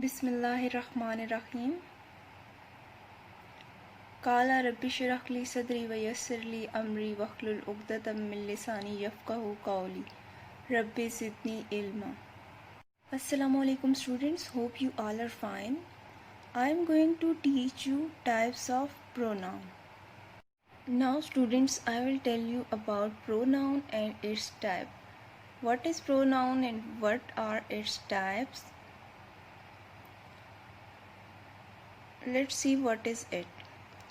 बिस्मिल्लाहिर्रहमानिर्रहीम। काला रब्बि इश्रह ली सदरी व यस्सिर ली अमरी वहलुल उक़दतम मिन लिसानी यफ़क़हू क़ौली rabbi ज़िदनी इल्मा। Assalamu alaikum students, hope you all are fine. I am going to teach you types of pronoun. Now students, I will tell you about pronoun and its type. What is pronoun and what are its types? Let's see what is it.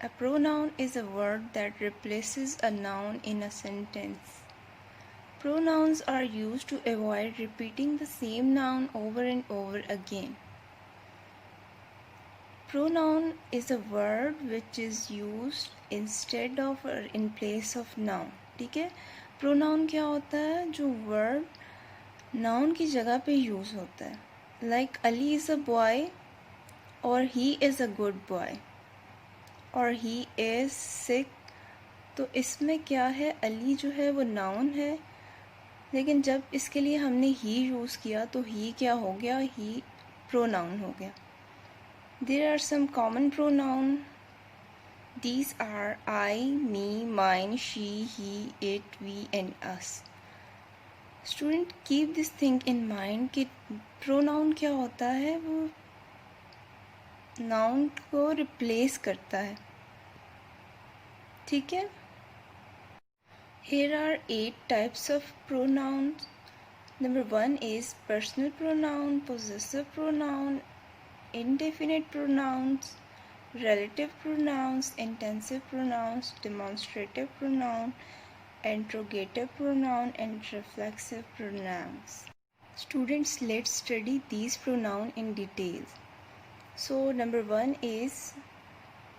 A pronoun is a word that replaces a noun in a sentence. Pronouns are used to avoid repeating the same noun over and over again. Pronoun is a word which is used instead of or in place of noun. ठीक है, pronoun क्या होता है? जो word noun की जगह पे use होता है. Like Ali is a boy और he is a good boy और he is sick. तो इसमें क्या है, अली जो है वो नाउन है, लेकिन जब इसके लिए हमने ही यूज़ किया तो ही क्या हो गया, ही प्रोनाउन हो गया. There are some common pronoun. These are I, me, mine, she, he, it, we and us. Student keep this thing in mind कि प्रोनाउन क्या होता है, वो नाउन को रिप्लेस करता है. ठीक है. Here are 8 types of pronouns. Number 1 is personal pronoun, possessive pronoun, indefinite pronouns, relative pronouns, intensive pronouns, demonstrative pronoun, interrogative pronoun, and reflexive pronouns. Students, let's study these pronouns in detail. So, number 1 is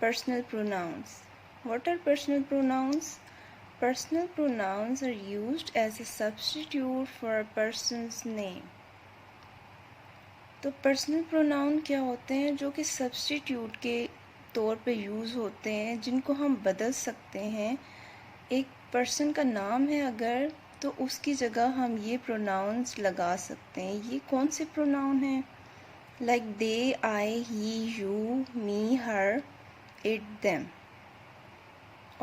personal pronouns. What are personal pronouns? Personal pronouns are used as a substitute for a person's name. तो personal pronoun क्या होते हैं, जो कि substitute के तौर पे use होते हैं, जिनको हम बदल सकते हैं. एक पर्सन का नाम है अगर, तो उसकी जगह हम ये प्रोनाउंस लगा सकते हैं. ये कौन से प्रोनाउन हैं? Like they, I, he, you, me, her, it, them.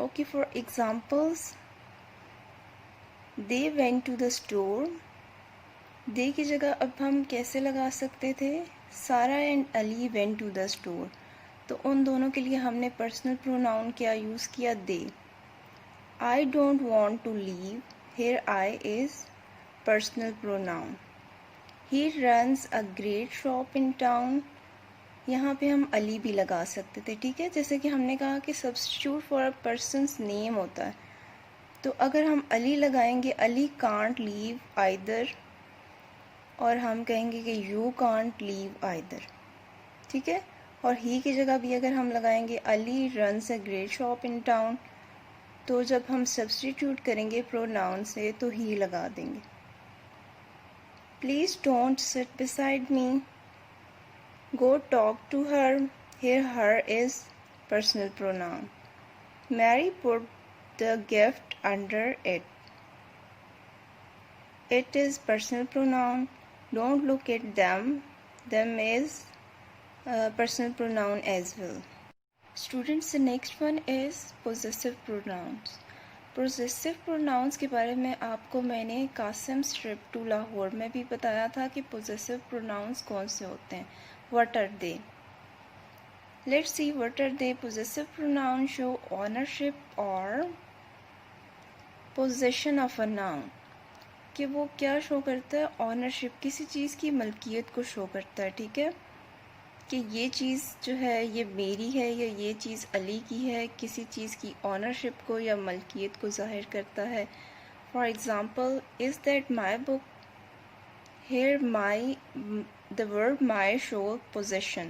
Okay, for examples, they went to the store. they की जगह अब हम कैसे लगा सकते थे? सारा and Ali went to the store. तो उन दोनों के लिए हमने पर्सनल प्रोनाउन क्या यूज़ किया? they. I don't want to leave. here I is personal pronoun. he runs a great shop in town. यहाँ पे हम अली भी लगा सकते थे. ठीक है, जैसे कि हमने कहा कि substitute for a person's name होता है, तो अगर हम अली लगाएंगे, अली कांट लीव आइदर, और हम कहेंगे कि यू कांट लीव आइदर. ठीक है, और ही की जगह भी अगर हम लगाएंगे, Ali runs a great shop in town, तो जब हम सब्स्टिट्यूट करेंगे प्रोनाउन से तो ही लगा देंगे. Please don't sit beside me. Go talk to her. here her is personal pronoun. Mary put the gift under it. it is personal pronoun. Don't look at them. them is personal pronoun as well. Students, the next one is possessive pronouns. possessive pronouns के बारे में आपको मैंने Qasim strip to Lahore में भी बताया था कि possessive pronouns कौन से होते हैं. What are they? Let's see what are they. Possessive pronouns show ownership or possession of a noun. कि वो क्या शो करता है? ऑनरशिप, किसी चीज़ की मलकियत को शो करता है. ठीक है, कि ये चीज़ जो है ये मेरी है या ये चीज़ अली की है, किसी चीज़ की ऑनरशिप को या मलकियत को ज़ाहिर करता है. For example, is that my book. here my, the word my show possession.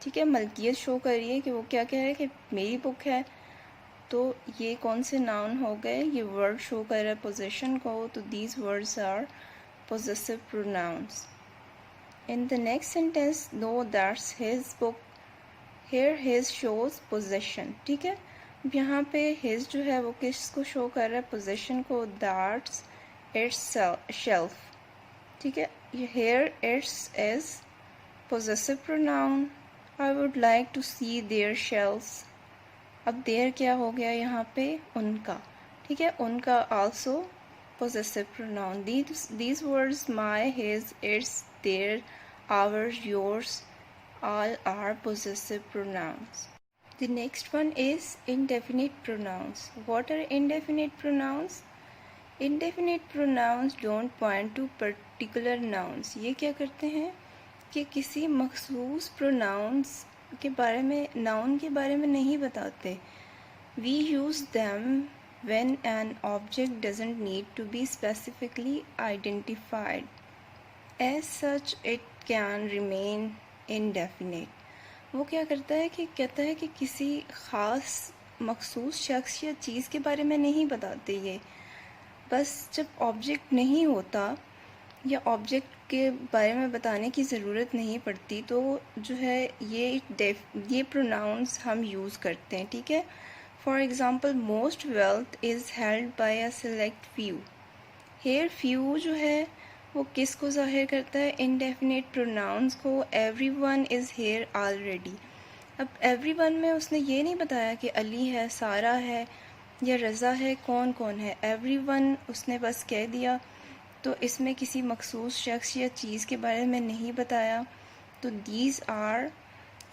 ठीक है, मलकियत शो कर रही है कि वो क्या कह रहा है कि मेरी बुक है. तो ये कौन से नाउन हो गए? ये वर्ड शो कर रहा है पोजेशन को. तो these words are possessive pronouns. in the next sentence, no that's his book. here his shows possession. ठीक है, यहाँ पे his जो है वो किसको शो कर रहा है? पोजेशन को. that's its shelf. ठीक है, here it's is possessive pronoun, I would like to see their shells. अब their क्या हो गया यहाँ पे, उनका, ठीक है, उनका also possessive pronoun. These words my, his, its, their, ours, yours, all are possessive pronouns. The next one is indefinite pronouns. What are indefinite pronouns? Indefinite pronouns don't point to particular nouns. ये क्या करते हैं कि किसी मखसूस pronounce के बारे में, नाउन के बारे में नहीं बताते. We use them when an object doesn't need to be specifically identified. As such, it can remain indefinite. वो क्या करता है कि कहता है कि किसी ख़ास मखसूस शख्स या चीज़ के बारे में नहीं बताते ये, बस जब ऑब्जेक्ट नहीं होता या ऑब्जेक्ट के बारे में बताने की ज़रूरत नहीं पड़ती तो जो है ये प्रोनाउंस हम यूज़ करते हैं, ठीक है. For example, most wealth is held by a select few. Here few जो है वो किसको ज़ाहिर करता है, इनडेफिनिट प्रोनाउंस को. Everyone is here already. अब एवरीवन में उसने ये नहीं बताया कि अली है, सारा है या रज़ा है, कौन कौन है. एवरीवन उसने बस कह दिया, तो इसमें किसी मखसूस शख्स या चीज़ के बारे में नहीं बताया. तो these are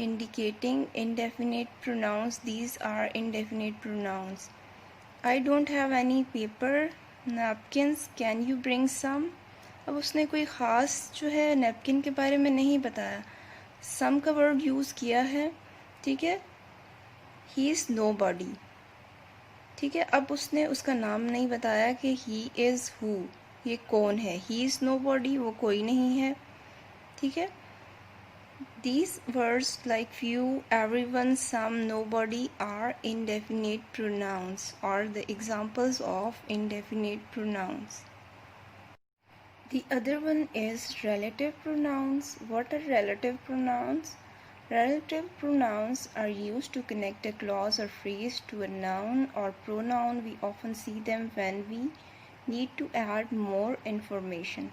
indicating indefinite pronouns. These are indefinite pronouns. I don't have any paper, napkins, can you bring some? अब उसने कोई ख़ास जो है नैपकिन के बारे में नहीं बताया, सम का वर्ड यूज़ किया है, ठीक है. ही इज़ nobody, ठीक है. अब उसने उसका नाम नहीं बताया कि ही इज़ हु, ये कौन है. ही इज़ nobody, वो कोई नहीं है, ठीक है. These words like few, everyone, some, nobody are indefinite pronouns or the examples of indefinite pronouns. The other one is relative pronouns. What are relative pronouns? Relative pronouns are used to connect a clause or phrase to a noun or pronoun. We often see them when we need to add more information.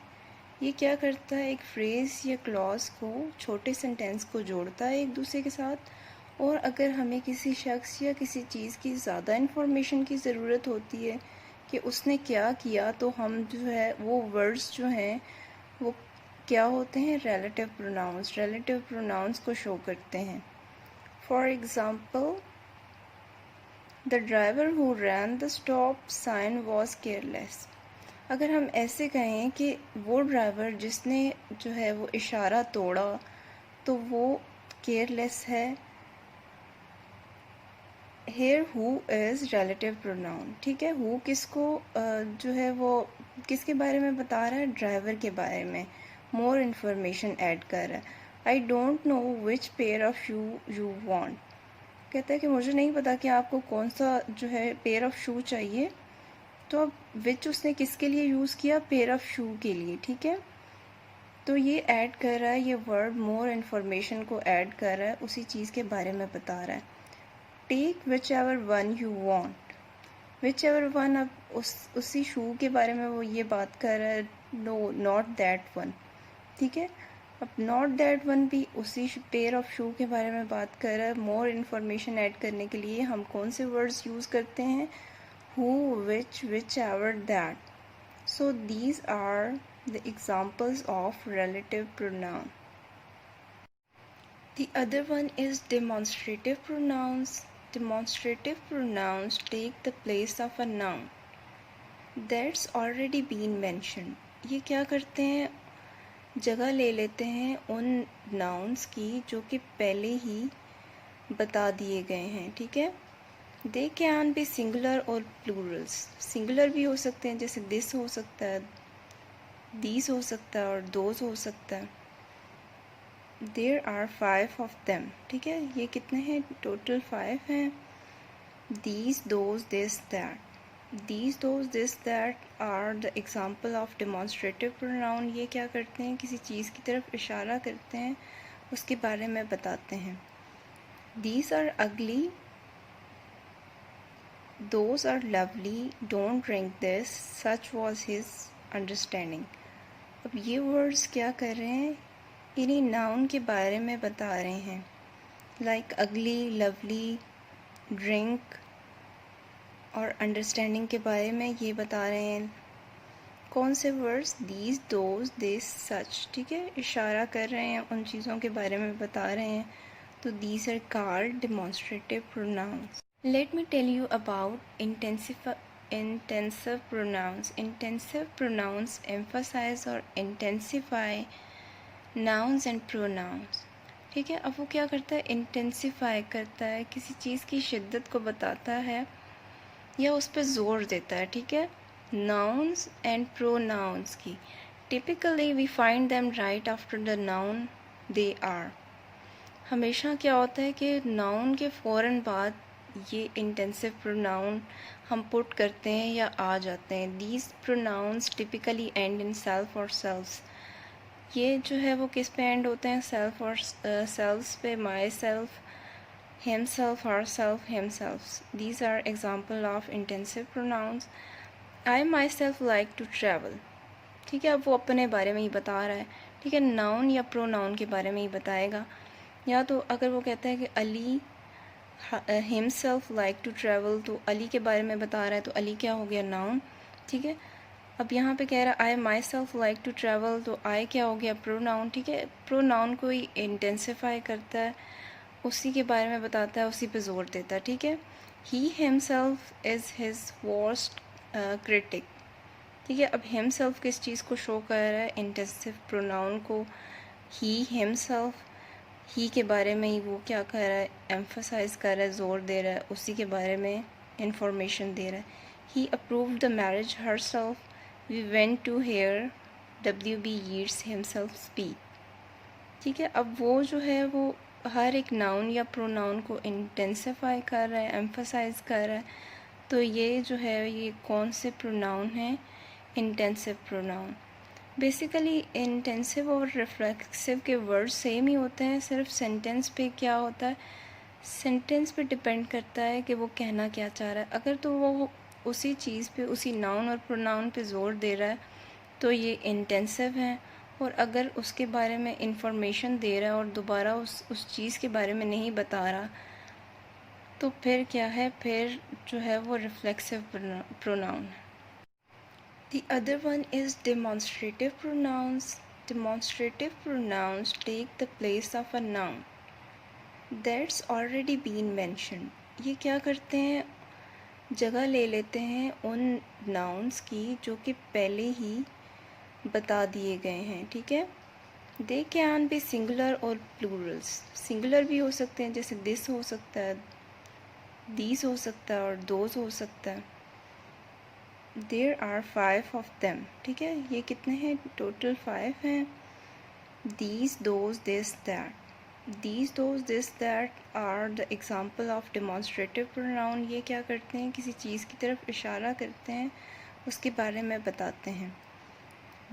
ये क्या करता है, एक phrase या clause को, छोटे sentence को जोड़ता है एक दूसरे के साथ, और अगर हमें किसी शख्स या किसी चीज़ की ज़्यादा इन्फॉर्मेशन की ज़रूरत होती है कि उसने क्या किया, तो हम जो है वो वर्ड्स जो हैं वो क्या होते हैं, रिलेटिव प्रोनाउंस को शो करते हैं. For example, the driver who ran the stop sign was careless. अगर हम ऐसे कहें कि वो ड्राइवर जिसने जो है वो इशारा तोड़ा, तो वो केयरलेस है. Hair who is relative pronoun, ठीक है. हु किसको जो है वो किसके बारे में बता रहा है, ड्राइवर के बारे में मोर इन्फॉर्मेशन ऐड कर रहा है. I don't know which pair of shoe you want. कहता है कि मुझे नहीं पता कि आपको कौन सा जो है पेयर ऑफ शू चाहिए. तो अब विच उसने किसके लिए यूज़ किया, पेयर ऑफ शू के लिए, ठीक है. तो ये ऐड कर रहा है, ये वर्ड मोर इन्फॉर्मेशन को ऐड कर रहा है, उसी चीज़ के बारे में बता रहा है. Take whichever one you want. Whichever one, अब उसी शू के बारे में वो ये बात कर रहा है. नो, नॉट दैट वन, ठीक है. अब नॉट दैट वन भी उसी पेयर ऑफ शू के बारे में बात कर रहा है. मोर इन्फॉर्मेशन ऐड करने के लिए हम कौन से वर्ड्स यूज़ करते हैं, who, which, whichever, that. So these are the examples of relative pronoun. The other one is demonstrative pronouns. Demonstrative pronouns take the place of a noun that's already been mentioned. ये क्या करते हैं, जगह ले लेते हैं उन nouns की जो कि पहले ही बता दिए गए हैं, ठीक है. दे कैन बी सिंगुलर और प्लूरल्स. सिंगुलर भी हो सकते हैं, जैसे दिस हो सकता है, दीज हो सकता है और दोज हो सकता है. देयर आर 5 ऑफ देम, ठीक है. ये कितने हैं, टोटल 5 हैं. These, those, this, that. These, those, this, that are the example of demonstrative pronoun. ये क्या करते हैं, किसी चीज़ की तरफ इशारा करते हैं, उसके बारे में बताते हैं. These are ugly, those are lovely, don't drink this, such was his understanding. अब ये वर्ड्स क्या कर रहे हैं, इन्हीं नाउन के बारे में बता रहे हैं, लाइक अगली, लवली, ड्रिंक और अंडरस्टैंडिंग के बारे में ये बता रहे हैं। कौन से वर्ड्स? दीज, दोज, दिस, सच, ठीक है, इशारा कर रहे हैं, उन चीज़ों के बारे में बता रहे हैं। तो these are called demonstrative pronouns. Let me tell you about intensive pronouns. Intensive pronouns emphasize or intensify nouns and pronouns. ठीक है, अब वो क्या करता है? इंटेंसिफाई करता है, किसी चीज़ की शिद्दत को बताता है या उस पर ज़ोर देता है। ठीक है, nouns and pronouns की typically we find them right after the noun they are. हमेशा क्या होता है कि noun के फ़ौरन बाद ये इंटेंसिव प्रोनाउन हम पुट करते हैं या आ जाते हैं। These pronouns typically end in self और सेल्व्स। ये जो है वो किस पे एंड होते हैं? सेल्फ और सेल्व्स पे। Myself, himself, herself, himselfs. These are example of intensive pronouns. I myself like to travel. ठीक है, अब वो अपने बारे में ही बता रहा है। ठीक है, नाउन या प्रोनाउन के बारे में ही बताएगा। या तो अगर वो कहता है कि Ali himself like to travel, तो अली के बारे में बता रहा है, तो अली क्या हो गया? नाउन। ठीक है, अब यहाँ पे कह रहा है I myself like to travel, तो आई क्या हो गया? प्रोनाउन। ठीक है, प्रोनाउन को ही इंटेंसिफाई करता है, उसी के बारे में बताता है, उसी पे जोर देता है। ठीक है, he himself is his worst critic. ठीक है, अब हिमसेल्फ किस चीज़ को शो कर रहा है? इंटेंसिव प्रोनाउन को। ही हिमसेल्फ, ही के बारे में ही वो क्या कर रहा है? एम्फसाइज कर रहा है, ज़ोर दे रहा है, उसी के बारे में इंफॉर्मेशन दे रहा है। He approved the marriage herself, we went to hear W.B. Yeats himself speak. ठीक है, अब वो जो है वो हर एक नाउन या प्रोनाउन को इंटेंसिफाई कर रहा है, एम्फसाइज कर रहा है। तो ये जो है ये कौन से प्रोनाउन हैं? Intensive pronoun. बेसिकली इंटेंसिव और रिफ्लेक्सिव के वर्ड सेम ही होते हैं, सिर्फ सेंटेंस पे क्या होता है? सेंटेंस पे डिपेंड करता है कि वो कहना क्या चाह रहा है। अगर तो वो उसी चीज़ पे, उसी नाउन और प्रोनाउन पे ज़ोर दे रहा है तो ये इंटेंसिव है, और अगर उसके बारे में इंफॉर्मेशन दे रहा है और दोबारा उस चीज़ के बारे में नहीं बता रहा, तो फिर क्या है? फिर जो है वो रिफ्लेक्सिव प्रोनाउन है। The other one is demonstrative pronouns. Demonstrative pronouns take the place of a noun that's already been mentioned. ये क्या करते हैं? जगह ले लेते हैं उन nouns की जो कि पहले ही बता दिए गए हैं। ठीक है, They can be singular और plurals. Singular भी हो सकते हैं, जैसे this हो सकता है, these हो सकता है और those हो सकता है। There are 5 of them. ठीक है, ये कितने हैं? टोटल 5 हैं। These, those, this, that. These, those, this, that are the example of demonstrative pronoun. ये क्या करते हैं? किसी चीज़ की तरफ इशारा करते हैं, उसके बारे में बताते हैं।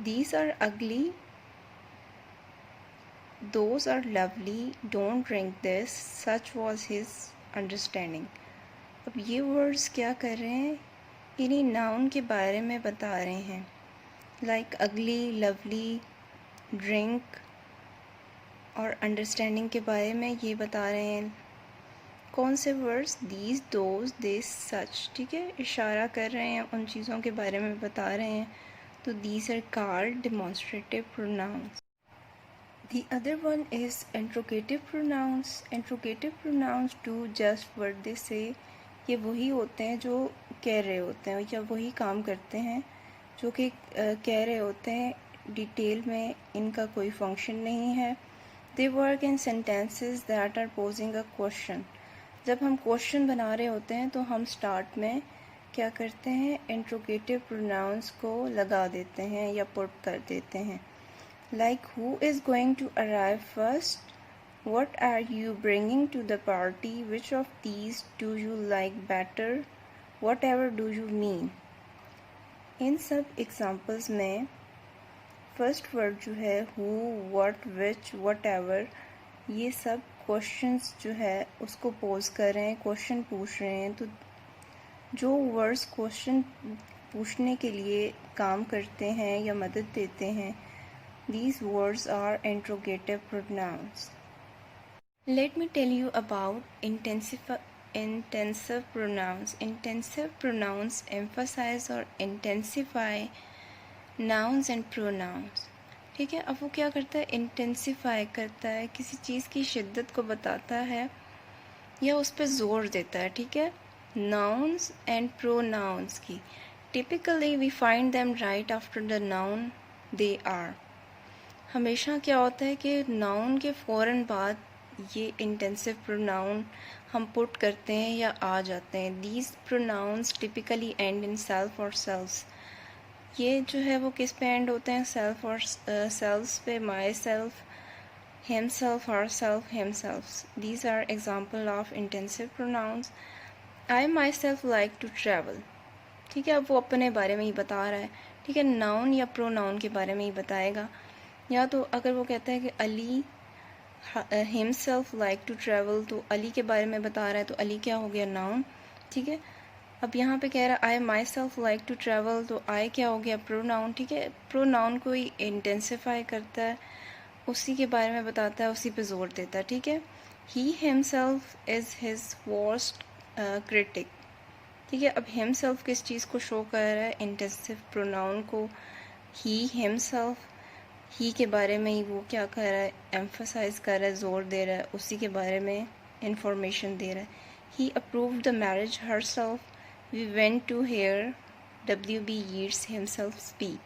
These are ugly. Those are lovely. Don't drink this. Such was his understanding. अब ये वर्ड्स क्या कर रहे हैं? इन्हीं नाउन के बारे में बता रहे हैं, लाइक अगली, लवली, ड्रिंक और अंडरस्टैंडिंग के बारे में ये बता रहे हैं। कौन से वर्ड्स? दीज, दोज, दिस, सच। ठीक है, इशारा कर रहे हैं, उन चीज़ों के बारे में बता रहे हैं। तो these are called demonstrative pronouns. The other one is interrogative pronouns. Interrogative pronouns do just what they say. ये वही होते हैं जो कह रहे होते हैं या वही काम करते हैं जो कि कह रहे होते हैं। डिटेल में इनका कोई फंक्शन नहीं है। They work in sentences that are posing a question. जब हम क्वेश्चन बना रहे होते हैं तो हम स्टार्ट में क्या करते हैं? इंट्रोगेटिव प्रोनाउंस को लगा देते हैं या पुट कर देते हैं। Like, who is going to arrive first? What are you bringing to the party? Which of these do you like better? Whatever do you mean? इन सब एग्जाम्पल्स में फर्स्ट वर्ड जो है who, what, which, whatever, ये सब questions जो है उसको pose कर रहे हैं, क्वेश्चन पूछ रहे हैं। तो जो वर्ड्स क्वेश्चन पूछने के लिए काम करते हैं या मदद देते हैं These words are interrogative pronouns. Let me tell you about intensive pronouns. Intensive pronouns emphasize or intensify nouns and pronouns. ठीक है, अब वो क्या करता है, इंटेंसिफाई करता है, किसी चीज़ की शिद्दत को बताता है या उस पर ज़ोर देता है. ठीक है, nouns and pronouns की typically we find them right after the noun they are. हमेशा क्या होता है कि noun के फ़ौरन बाद ये इंटेंसिव प्रोनाउन हम पुट करते हैं या आ जाते हैं. These pronouns typically end in self और सेल्व्स. ये जो है वो किस पे एंड होते हैं, सेल्फ और सेल्व्स पे. Myself, himself, herself, himselfs. These are example of intensive pronouns. I myself like to travel. ठीक है, अब वो अपने बारे में ही बता रहा है. ठीक है, नाउन या प्रोनाउन के बारे में ही बताएगा. या तो अगर वो कहता है कि Ali himself like to travel, तो अली के बारे में बता रहा है, तो अली क्या हो गया, नाउन. ठीक है, अब यहाँ पे कह रहा है I myself like to travel, तो आई क्या हो गया, प्रोनाउन. ठीक है, प्रोनाउन को ही इंटेंसिफाई करता है, उसी के बारे में बताता है, उसी पे जोर देता है. ठीक है, he himself is his worst critic. ठीक है, अब हिमसेल्फ किस चीज़ को शो कर रहा है, इंटेंसिव प्रोनाउन को. ही हिमसेल्फ, ही के बारे में ही वो क्या कर रहा है, एम्फसाइज कर रहा है, जोर दे रहा है, उसी के बारे में इंफॉर्मेशन दे रहा है. He approved the marriage herself. We went to hear W.B. Yeats himself speak.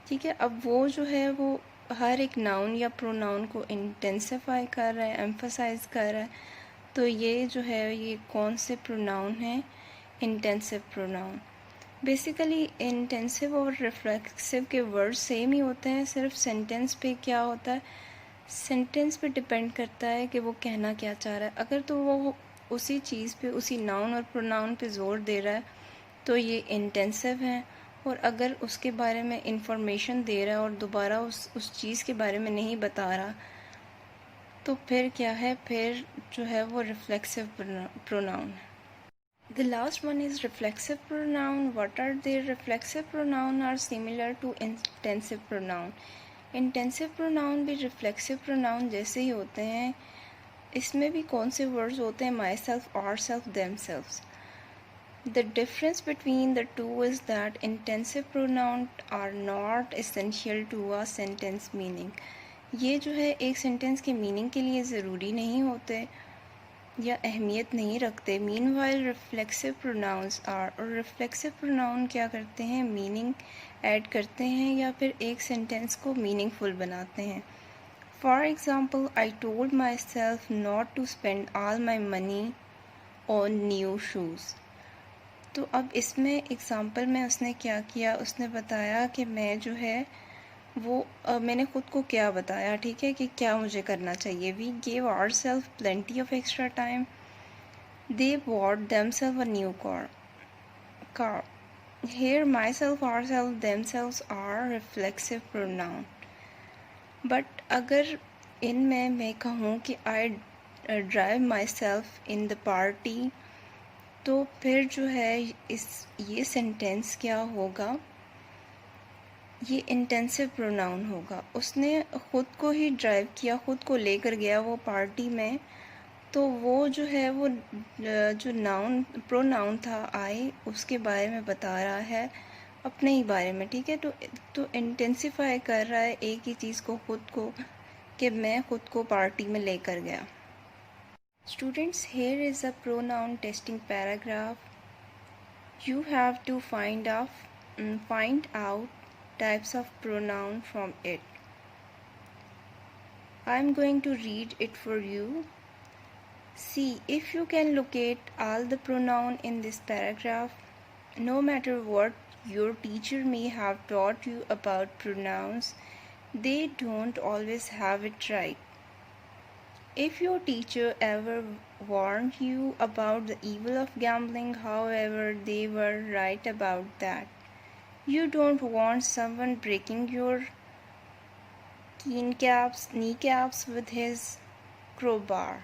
ठीक है, अब वो जो है वो हर एक नाउन या प्रोनाउन को इंटेंसिफाई कर रहा है, एम्फसाइज कर रहा है. तो ये जो है ये कौन से प्रोनाउन हैं, इंटेंसिव प्रोनाउन. बेसिकली इंटेंसिव और रिफ्लेक्सिव के वर्ड सेम ही होते हैं, सिर्फ सेंटेंस पे क्या होता है, सेंटेंस पे डिपेंड करता है कि वो कहना क्या चाह रहा है. अगर तो वो उसी चीज़ पे, उसी नाउन और प्रोनाउन पे ज़ोर दे रहा है तो ये इंटेंसिव है. और अगर उसके बारे में इंफॉर्मेशन दे रहा है और दोबारा उस चीज़ के बारे में नहीं बता रहा, तो फिर क्या है, फिर जो है वो रिफ्लेक्सिव प्रोनाउन है. The last one is reflexive pronoun. What are they? Reflexive pronoun are similar to intensive pronoun. Intensive pronoun भी reflexive pronoun जैसे ही होते हैं. इसमें भी कौन से words होते हैं, myself, ourself, themselves. The difference between the two is that intensive pronouns are not essential to a sentence meaning. ये जो है एक सेंटेंस के मीनिंग के लिए ज़रूरी नहीं होते या अहमियत नहीं रखते. मीनवाइल रिफ्लेक्सिव प्रोनाउंस आर, और रिफ्लेक्सिव प्रोनाउन क्या करते हैं, मीनिंग ऐड करते हैं या फिर एक सेंटेंस को मीनिंगफुल बनाते हैं. For example, I told myself not to spend all my money on new shoes. तो अब इसमें एग्ज़ाम्पल में उसने क्या किया, उसने बताया कि मैं जो है वो मैंने ख़ुद को क्या बताया. ठीक है, कि क्या मुझे करना चाहिए. We gave ourself plenty of extra time. They bought themselves a new car. Here myself, ourself, themselves are reflexive pronoun. But अगर इनमें मैं कहूँ कि I drive myself in the party, तो फिर जो है ये सेंटेंस क्या होगा, ये इंटेंसिव प्रोनाउन होगा. उसने ख़ुद को ही ड्राइव किया, ख़ुद को लेकर गया वो पार्टी में, तो वो जो है वो जो नाउन प्रोनाउन था आई, उसके बारे में बता रहा है, अपने ही बारे में. ठीक है, तो इंटेंसिफाई कर रहा है एक ही चीज़ को, ख़ुद को, कि मैं ख़ुद को पार्टी में लेकर गया. Students, here is a pronoun testing paragraph. You have to find out types of pronoun from it. I am going to read it for you. See if you can locate all the pronoun in this paragraph. No matter what your teacher may have taught you about pronouns, they don't always have it right. If your teacher ever warned you about the evil of gambling, however, they were right about that. You don't want someone breaking your kneecaps with his crowbar.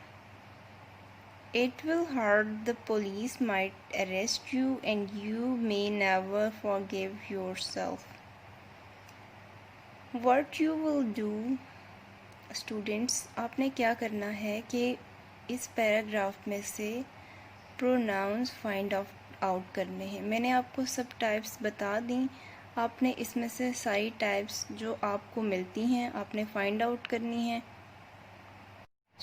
It will hurt. The police might arrest you and you may never forgive yourself. What you will do students, आपने क्या करना है कि इस paragraph में से pronounce find out करने हैं। मैंने आपको सब टाइप्स बता दी, आपने इसमें से सारी टाइप्स जो आपको मिलती हैं आपने फाइंड आउट करनी है।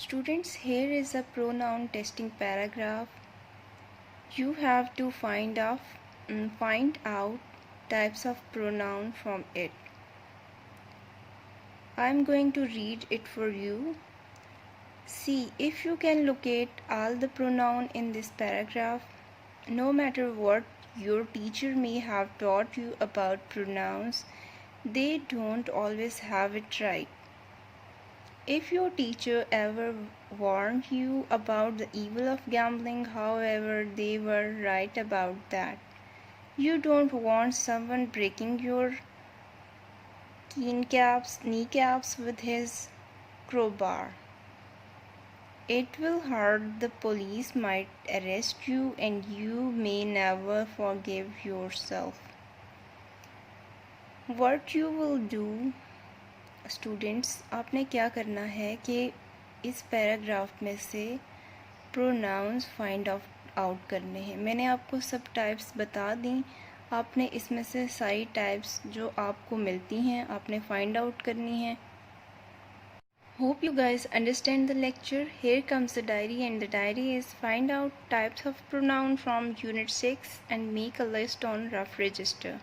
Students, here is a pronoun testing paragraph. You have to find out types of pronoun from it. I am going to read it for you. See if you can locate all the pronoun in this paragraph. No matter what your teacher may have taught you about pronouns, they don't always have it right. If your teacher ever warned you about the evil of gambling, however, they were right about that. You don't want someone breaking your kneecaps with his crowbar. It will hurt, the police might arrest you, and you may never forgive yourself. What you will do students, आपने क्या करना है कि इस paragraph में से pronounce find out करने हैं। मैंने आपको सब टाइप्स बता दी, आपने इसमें से सारी टाइप्स जो आपको मिलती हैं आपने फाइंड आउट करनी है। Hope you guys understand the lecture. Here comes the diary, and the diary is find out types of pronoun from unit 6 and make a list on rough register.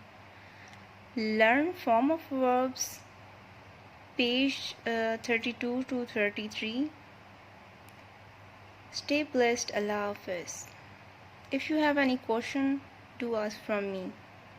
Learn form of verbs, page 32 to 33. Stay blessed. Allah Hafiz. If you have any question, do ask from me.